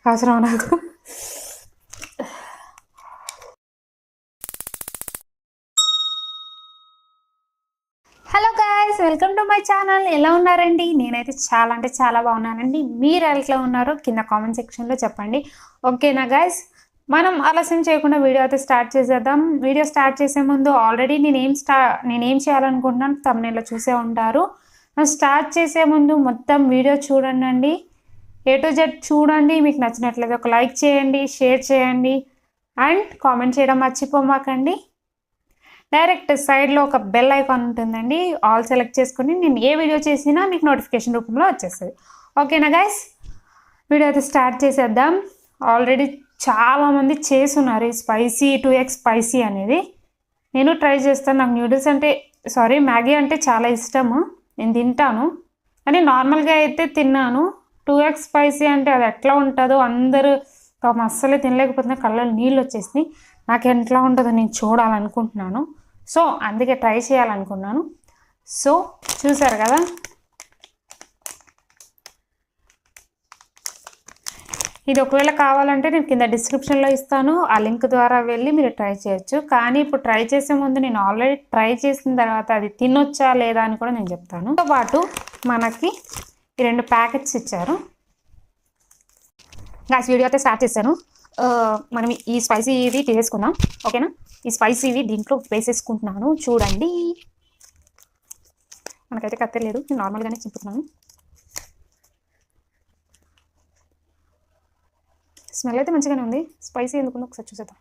అవసరం నాకు. Hello guys, welcome to my channel. ఎలా ఉన్నారండి? నేనైతే చాలా అంటే చాలా బాగున్నానండి. మీరు ఎట్లా ఉన్నారో కింద కామెంట్ సెక్షన్లో చెప్పండి. ఓకేనా గాయ్స్, మనం ఆలస్యం చేయకుండా వీడియో అయితే స్టార్ట్ చేసేద్దాం. వీడియో స్టార్ట్ చేసే ముందు ఆల్రెడీ నేనేం చేయాలనుకుంటున్నాను తమ్నెల్లో చూసే ఉంటారు. స్టార్ట్ చేసే ముందు మొత్తం వీడియో చూడండి, A to Z చూడండి. మీకు నచ్చినట్లయితే ఒక లైక్ చేయండి, షేర్ చేయండి అండ్ కామెంట్ చేయడం మర్చిపోమాకండి. డైరెక్ట్ సైడ్లో ఒక బెల్ ఐకాన్ ఉంటుందండి, ఆల్ సెలెక్ట్ చేసుకుని నేను ఏ వీడియో చేసినా మీకు నోటిఫికేషన్ రూపంలో వచ్చేస్తుంది. ఓకేనా గైస్, వీడియో అయితే స్టార్ట్ చేసేద్దాం. ఆల్రెడీ చాలామంది చేస్తున్నారు ఈ స్పైసీ 2x స్పైసీ అనేది. నేను ట్రై చేస్తాను. నాకు న్యూడిల్స్ అంటే మ్యాగీ అంటే చాలా ఇష్టము, నేను తింటాను. కానీ నార్మల్గా అయితే తిన్నాను. 2x స్పైసీ అంటే అది ఎట్లా ఉంటుందో అందరూ అస్సలే తినలేకపోతున్నా, కళ్ళలో నీళ్ళు వచ్చేసినాయి. నాకు ఎట్లా ఉంటుందో నేను చూడాలనుకుంటున్నాను. సో అందుకే ట్రై చేయాలనుకున్నాను. సో చూసారు కదా, ఇది ఒకవేళ కావాలంటే నేను కింద డిస్క్రిప్షన్లో ఇస్తాను, ఆ లింక్ ద్వారా వెళ్ళి మీరు ట్రై చేయొచ్చు. కానీ ఇప్పుడు ట్రై చేసే ముందు నేను ఆల్రెడీ ట్రై చేసిన తర్వాత అది తినొచ్చా లేదా అని కూడా నేను చెప్తాను. తో పాటు మనకి ఈ 2 ప్యాకెట్స్ ఇచ్చారు. గాయ్స్, వీడియో అయితే స్టార్ట్ చేశాను. మనం ఈ స్పైసీ ఇవి తీసుకుందాం. ఓకేనా, ఈ స్పైసీ ఇవి దీంట్లో వేసేసుకుంటున్నాను. చూడండి, మనకైతే కత్తెర లేదు, నేను నార్మల్గానే చింపుతున్నాను. స్మెల్ అయితే మంచిగానే ఉంది. స్పైసీ ఎందుకుందో ఒకసారి చూసేద్దాం.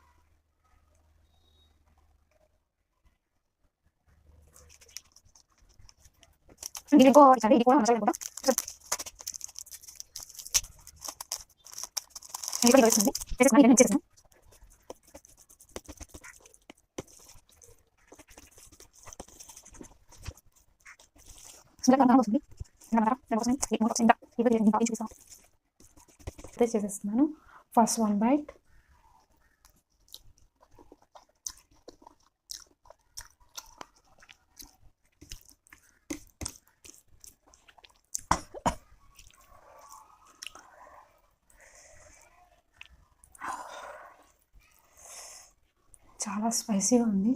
చేసేస్తున్నాను. First 1 bite. చాలా స్పైసీగా ఉంది.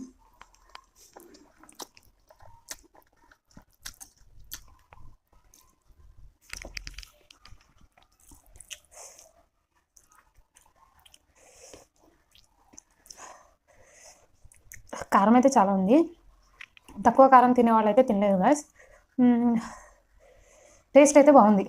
కారం అయితే చాలా ఉంది. తక్కువ కారం తినే వాళ్ళు అయితే తినలేదు గాయ్స్. టేస్ట్ అయితే బాగుంది.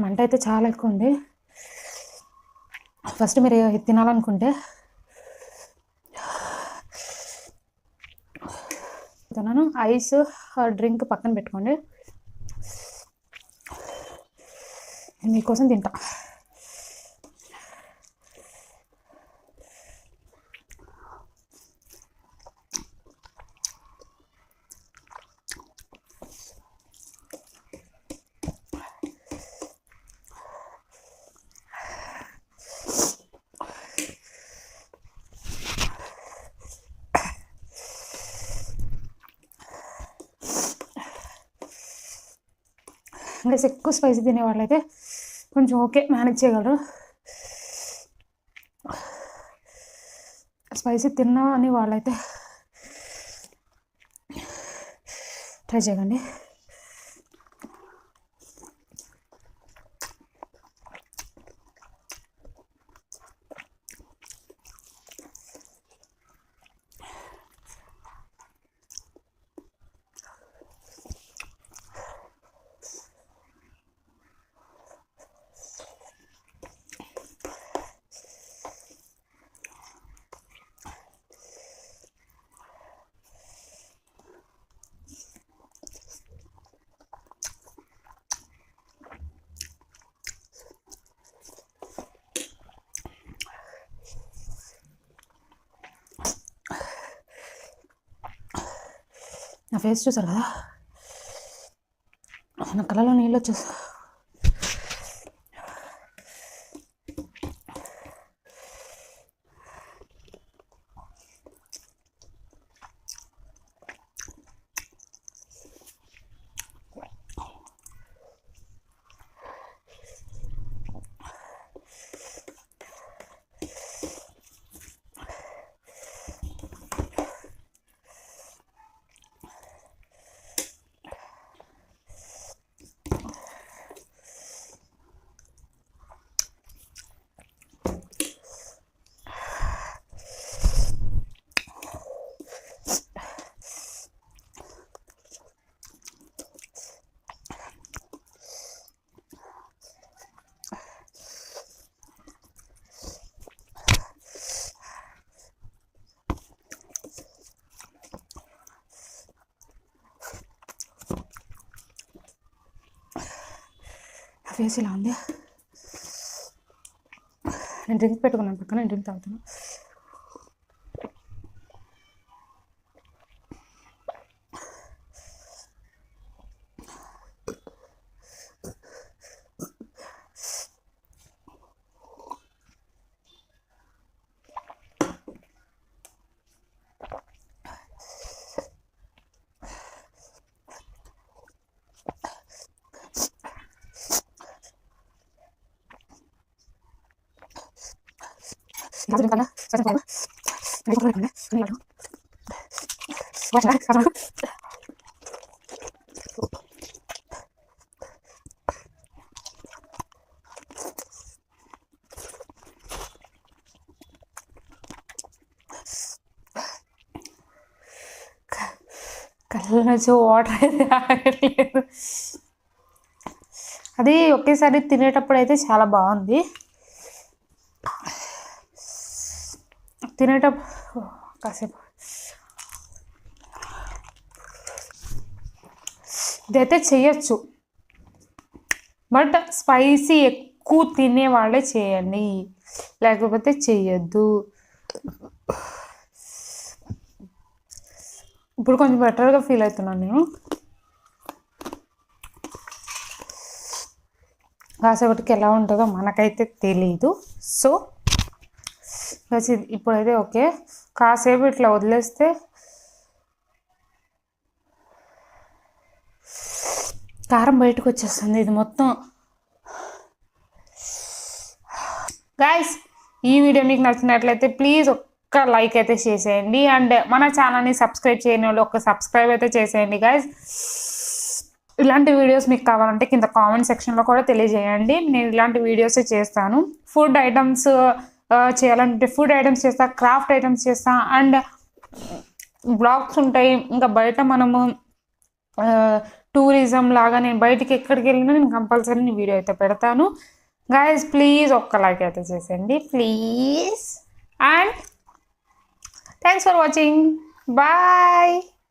మంట అయితే చాలా ఎక్కువ ఉంది. ఫస్ట్ మీరు తినాలనుకుంటే ఐస్ డ్రింక్ పక్కన పెట్టుకోండి, మీకోసం తింటా. ఇంకా ఎక్కువ స్పైసీ తినేవాళ్ళైతే కొంచెం ఓకే, మేనేజ్ చేయగలరు. స్పైసీ తిన్నా అని వాళ్ళైతే ట్రై చేయకండి. నా ఫేస్ చూసారు కదా, నా కళ్ళలో నీళ్ళు వచ్చేస్తా. ఫేస్ ఇలా ఉంది. నేను డ్రింక్ పెట్టుకున్నాను పక్కన, నేను డ్రింక్ తాగుతాను. కళ్ళ నుంచి వాటర్ అయితే ఆగట్లేదు. అది ఒకేసారి తినేటప్పుడు అయితే చాలా బాగుంది. తినేటప్పుడు కాసేపు ఇదైతే చేయొచ్చు, బట్ స్పైసీ ఎక్కువ తినే వాళ్ళే చేయండి, లేకపోతే చెయ్యొద్దు. ఇప్పుడు కొంచెం బెటర్గా ఫీల్ అవుతున్నాను నేను. కాసేపటికి ఎలా ఉంటుందో మనకైతే తెలీదు. సో ఇప్పుడైతే ఓకే. కాసేపు ఇట్లా వదిలేస్తే కారం బయటకు వచ్చేస్తుంది. ఇది మొత్తం గైస్, ఈ వీడియో మీకు నచ్చినట్లయితే ప్లీజ్ ఒక్క లైక్ అయితే చేసేయండి. అండ్ మన ఛానల్ని సబ్స్క్రైబ్ చేయని వాళ్ళు ఒక సబ్స్క్రైబ్ అయితే చేసేయండి గైస్. ఇలాంటి వీడియోస్ మీకు కావాలంటే కింద కామెంట్ సెక్షన్లో కూడా తెలియజేయండి. నేను ఇలాంటి వీడియోసే చేస్తాను. ఫుడ్ ఐటమ్స్ చేయాలంటే ఫుడ్ ఐటమ్స్ చేస్తా, క్రాఫ్ట్ ఐటమ్స్ చేస్తా, అండ్ బ్లాగ్స్ ఉంటాయి. ఇంకా బయట మనము టూరిజం లాగా నేను బయటికి ఎక్కడికి వెళ్ళినా నేను కంపల్సరీ వీడియో అయితే పెడతాను. గైస్ ప్లీజ్ ఒక్క లైక్ అయితే చేసేయండి please. And thanks for watching. Bye.